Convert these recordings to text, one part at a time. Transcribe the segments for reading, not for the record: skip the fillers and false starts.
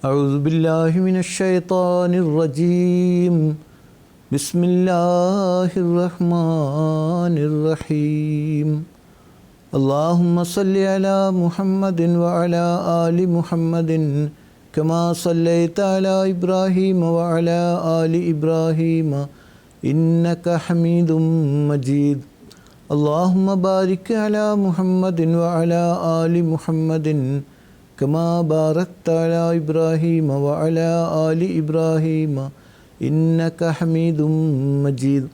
اعوذ باللہ من الشیطان الرجیم بسم اللہ الرحمن الرحیم اللہم صلی علی محمد وعلی آل محمد کما صلیت علی ابراہیم وعلی آل ابراہیم انک حمید مجید اللہم بارک علی محمد وعلی آل محمد کما بارکت علی ابراہیم وعلی آل ابراہیم انک حمید مجید۔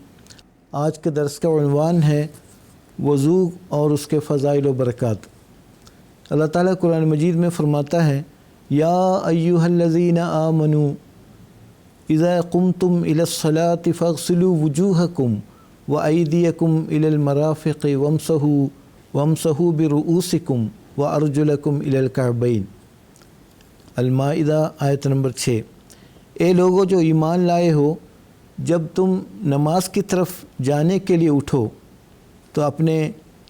آج کے درس کا عنوان ہے وضو اور اس کے فضائل و برکات۔ اللہ تعالیٰ قرآن مجید میں فرماتا ہے یا ایھا الذین آمنوا اذا قمتم الی الصلاۃ فاغسلوا وجوہکم وایدیکم الی المرافق وامسحوا برؤوسکم وارجلکم الی الکعبین۔ المائدہ آیت نمبر 6۔ اے لوگو جو ایمان لائے ہو، جب تم نماز کی طرف جانے کے لیے اٹھو تو اپنے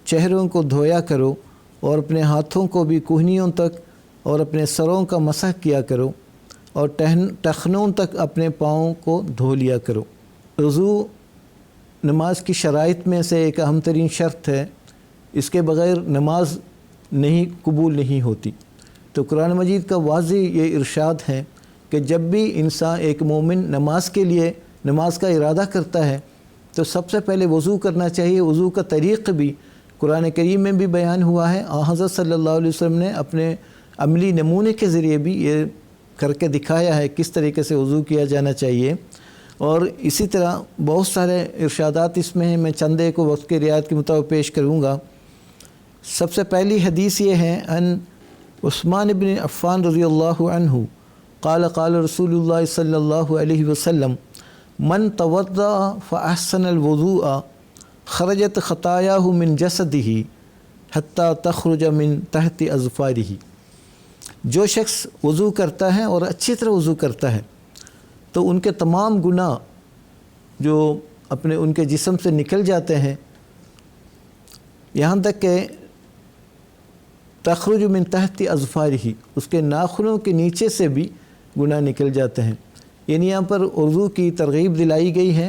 چہروں کو دھویا کرو اور اپنے ہاتھوں کو بھی کوہنیوں تک اور اپنے سروں کا مسح کیا کرو اور ٹخنوں تک اپنے پاؤں کو دھو لیا کرو۔ وضو نماز کی شرائط میں سے ایک اہم ترین شرط ہے، اس کے بغیر نماز قبول نہیں ہوتی۔ تو قرآن مجید کا واضح یہ ارشاد ہے کہ جب بھی انسان ایک مومن نماز کے لیے نماز کا ارادہ کرتا ہے تو سب سے پہلے وضو کرنا چاہیے۔ وضو کا طریق بھی قرآن کریم میں بھی بیان ہوا ہے، حضرت صلی اللہ علیہ وسلم نے اپنے عملی نمونے کے ذریعے بھی یہ کر کے دکھایا ہے کس طریقے سے وضو کیا جانا چاہیے۔ اور اسی طرح بہت سارے ارشادات اس میں ہیں، میں چند ایک کو وقت کی رعایت کے مطابق پیش کروں گا۔ سب سے پہلی حدیث یہ ہے ان عثمان بن عفان رضی اللہ عنہ قال قال رسول اللہ صلی اللہ علیہ وسلم من توضأ فاحسن الوضوء خرجت خطایاہ من جسدہ حتی تخرج من تحت اظفارہ۔ جو شخص وضو کرتا ہے اور اچھی طرح وضو کرتا ہے تو ان کے تمام گناہ جو ان کے جسم سے نکل جاتے ہیں، یہاں تک کہ تخرج من تحت اظفارہ، اس کے ناخنوں کے نیچے سے بھی گناہ نکل جاتے ہیں۔ یعنی یہاں پر وضو کی ترغیب دلائی گئی ہے۔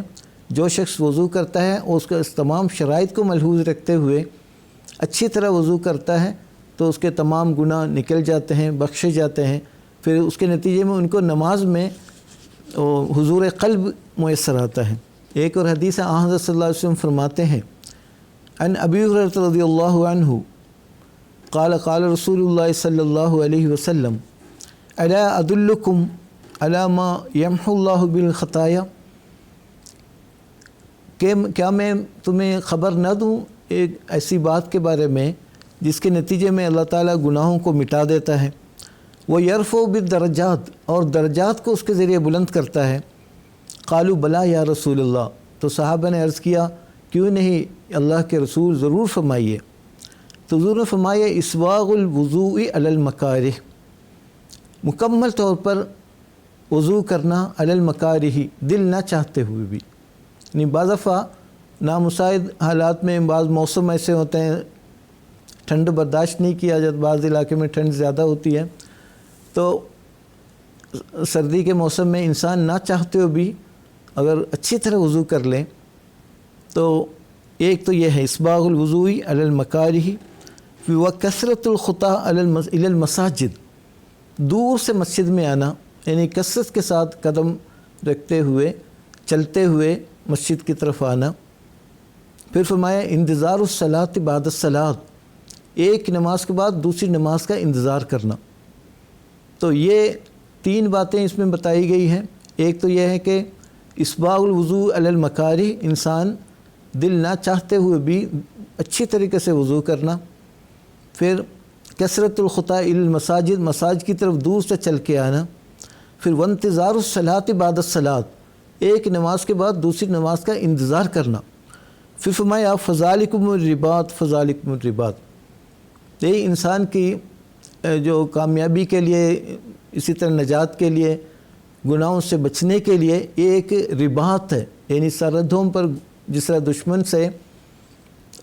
جو شخص وضو کرتا ہے اور اس کا اس تمام شرائط کو ملحوظ رکھتے ہوئے اچھی طرح وضو کرتا ہے تو اس کے تمام گناہ نکل جاتے ہیں، بخشے جاتے ہیں۔ پھر اس کے نتیجے میں ان کو نماز میں حضور قلب میسر آتا ہے۔ ایک اور حدیث حضرت صلی اللہ علیہ وسلم فرماتے ہیں ان ابی ہریرہ رضی اللہ عنہ قال قال رسول اللہ صلی اللہ علیہ وسلم الا ادلکم علی ما یمحو اللہ بالخطایا، کیا میں تمہیں خبر نہ دوں ایک ایسی بات کے بارے میں جس کے نتیجے میں اللہ تعالیٰ گناہوں کو مٹا دیتا ہے، وہ یرفع بالدرجات، اور درجات کو اس کے ذریعے بلند کرتا ہے۔ قالوا بلا یا رسول اللہ، تو صحابہ نے عرض کیا کیوں نہیں اللہ کے رسول، ضرور فرمائیے۔ تو حضور نے فرمایا اسواغ الوضوء علی المکارہ، مکمل طور پر وضو کرنا علی المکارہ، دل نہ چاہتے ہوئے بھی۔ یعنی بعض دفعہ نامساعد حالات میں بعض موسم ایسے ہوتے ہیں ٹھنڈ برداشت نہیں کیا جاتا، بعض علاقے میں ٹھنڈ زیادہ ہوتی ہے، تو سردی کے موسم میں انسان نہ چاہتے ہوئے بھی اگر اچھی طرح وضو کر لیں تو ایک تو یہ ہے اسباغ الوضوء علی المکارہ و کثرت الخطا الی المساجد، دور سے مسجد میں آنا، یعنی کثرت کے ساتھ قدم رکھتے ہوئے چلتے ہوئے مسجد کی طرف آنا۔ پھر فرمایا انتظار الصلاۃ بعد الصلاۃ، ایک نماز کے بعد دوسری نماز کا انتظار کرنا۔ تو یہ تین باتیں اس میں بتائی گئی ہیں۔ ایک تو یہ ہے کہ اسباغ الوضوء علی المکارہ، انسان دل نہ چاہتے ہوئے بھی اچھی طریقے سے وضو کرنا۔ پھر کثرت الخطا الی المساجد، مساجد کی طرف دور سے چل کے آنا۔ پھر وانتظار الصلاۃ بعد الصلاۃ، ایک نماز کے بعد دوسری نماز کا انتظار کرنا۔ پھر فرمایا فذالکم الرباط، فذالکم الرباط، یہ انسان کی جو کامیابی کے لیے، اسی طرح نجات کے لیے، گناہوں سے بچنے کے لیے یہ ایک رباط ہے، یعنی سرحدوں پر جس طرح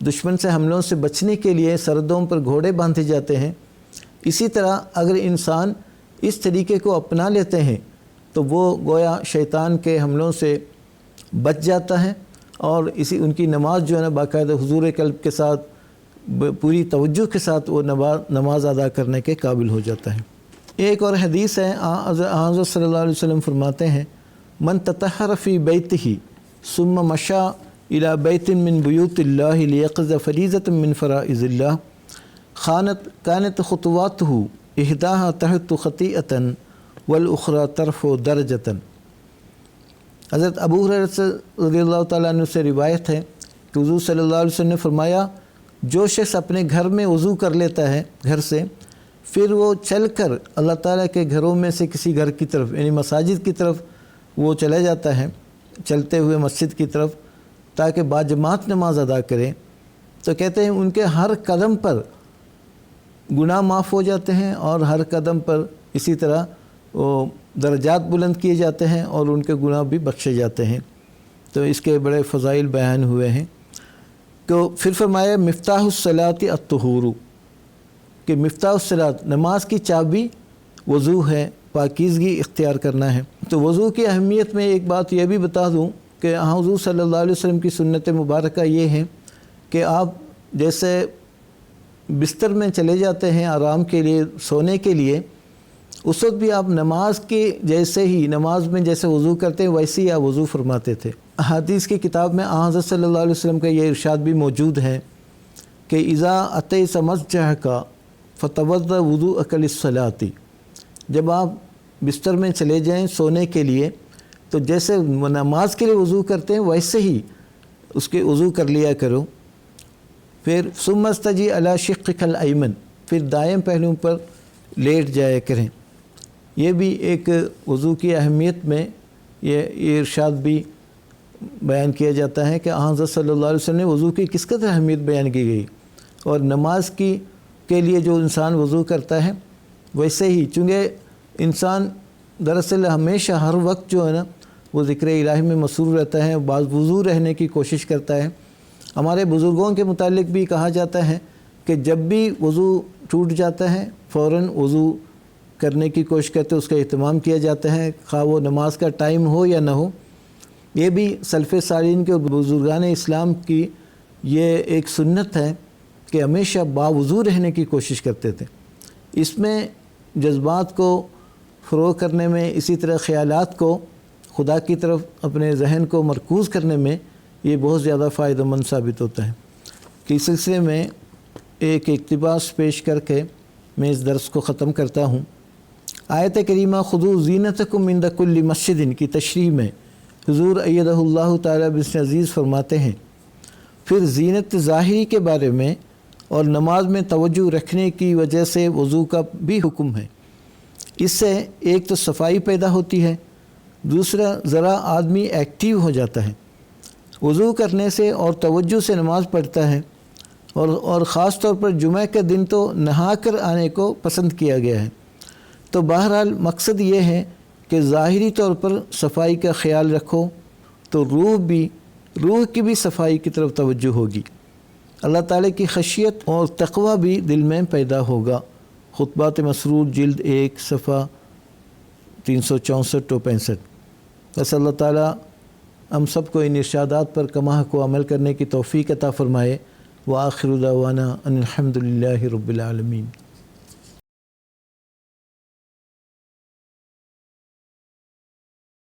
دشمن سے حملوں سے بچنے کے لیے سرحدوں پر گھوڑے باندھے جاتے ہیں، اسی طرح اگر انسان اس طریقے کو اپنا لیتے ہیں تو وہ گویا شیطان کے حملوں سے بچ جاتا ہے، اور ان کی نماز جو ہے نا باقاعدہ حضور قلب کے ساتھ پوری توجہ کے ساتھ وہ نماز ادا کرنے کے قابل ہو جاتا ہے۔ ایک اور حدیث ہے، حضرت صلی اللہ علیہ وسلم فرماتے ہیں من تطہر فی بیتہ ثم مشى الی بیت من بیوت اللہ لیقضی فریضۃ من فرائض اللہ کانت خطواتہ احداها تحت خطیئۃ والاخری ترفع درجۃ۔ حضرت ابو ہریرہ رضی اللہ تعالیٰ عنہ سے روایت ہے کہ حضور صلی اللہ علیہ وسلم نے فرمایا جو شخص اپنے گھر میں وضو کر لیتا ہے گھر سے، پھر وہ چل کر اللہ تعالیٰ کے گھروں میں سے کسی گھر کی طرف یعنی مساجد کی طرف وہ چلا جاتا ہے، چلتے ہوئے مسجد کی طرف تاکہ باجماعت نماز ادا کرے، تو کہتے ہیں ان کے ہر قدم پر گناہ معاف ہو جاتے ہیں، اور ہر قدم پر اسی طرح وہ درجات بلند کیے جاتے ہیں اور ان کے گناہ بھی بخشے جاتے ہیں۔ تو اس کے بڑے فضائل بیان ہوئے ہیں۔ تو پھر فرمایا مفتاح الصلاۃ الطہور، کہ مفتاح الصلاۃ نماز کی چابی وضو ہے، پاکیزگی اختیار کرنا ہے۔ تو وضو کی اہمیت میں ایک بات یہ بھی بتا دوں کہ حضور صلی اللہ علیہ وسلم کی سنت مبارکہ یہ ہے کہ آپ جیسے بستر میں چلے جاتے ہیں آرام کے لیے، سونے کے لیے، اس وقت بھی آپ نماز کے جیسے ہی نماز میں جیسے وضو کرتے ہیں ویسے ہی آپ وضو فرماتے تھے۔ احادیث کی کتاب میں حضرت صلی اللہ علیہ وسلم کا یہ ارشاد بھی موجود ہے کہ اذا اتیت مسجدک فتوضا وضوءک للصلاۃ، جب آپ بستر میں چلے جائیں سونے کے لیے تو جیسے نماز کے لیے وضو کرتے ہیں ویسے ہی اس کے وضو کر لیا کرو۔ پھر ثم استجی علی شقک الایمن، پھر دائیں پہلو پر لیٹ جایا کریں۔ یہ بھی ایک وضو کی اہمیت میں یہ ارشاد بھی بیان کیا جاتا ہے کہ حضرت صلی اللہ علیہ وسلم نے وضو کی کس قدر اہمیت بیان کی گئی، اور نماز کے لیے جو انسان وضو کرتا ہے ویسے ہی، چونکہ انسان دراصل ہمیشہ ہر وقت جو ہے نا وہ ذکر الہی میں مصروف رہتا ہے، بعض وضو رہنے کی کوشش کرتا ہے۔ ہمارے بزرگوں کے متعلق بھی کہا جاتا ہے کہ جب بھی وضو ٹوٹ جاتا ہے فوراً وضو کرنے کی کوشش کرتے، اس کا اہتمام کیا جاتا ہے، خواہ وہ نماز کا ٹائم ہو یا نہ ہو۔ یہ بھی سلف صالحین کے بزرگان اسلام کی یہ ایک سنت ہے کہ ہمیشہ باوضو رہنے کی کوشش کرتے تھے۔ اس میں جذبات کو فروغ کرنے میں، اسی طرح خیالات کو خدا کی طرف اپنے ذہن کو مرکوز کرنے میں یہ بہت زیادہ فائدہ مند ثابت ہوتا ہے۔ کہ اس سلسلے میں ایک اقتباس پیش کر کے میں اس درس کو ختم کرتا ہوں۔ آیت کریمہ خذوا زینتکم عند کل مسجد کی تشریح میں حضور ایدہ اللہ تعالیٰ بسم عزیز فرماتے ہیں، پھر زینت ظاہری کے بارے میں اور نماز میں توجہ رکھنے کی وجہ سے وضو کا بھی حکم ہے۔ اس سے ایک تو صفائی پیدا ہوتی ہے، دوسرا ذرا آدمی ایکٹیو ہو جاتا ہے۔ وضو کرنے سے اور توجہ سے نماز پڑھتا ہے، اور خاص طور پر جمعہ کے دن تو نہا کر آنے کو پسند کیا گیا ہے۔ تو بہرحال مقصد یہ ہے کہ ظاہری طور پر صفائی کا خیال رکھو تو روح کی بھی صفائی کی طرف توجہ ہوگی، اللہ تعالیٰ کی خشیت اور تقوی بھی دل میں پیدا ہوگا۔ خطبات مسرور جلد 1 صفحہ 364 و 65۔ بس اللہ تعالیٰ ہم سب کو ان ارشادات پر کما کو عمل کرنے کی توفیق عطا فرمائے۔ وآخر دعوانا ان الحمد للہ رب العالمین۔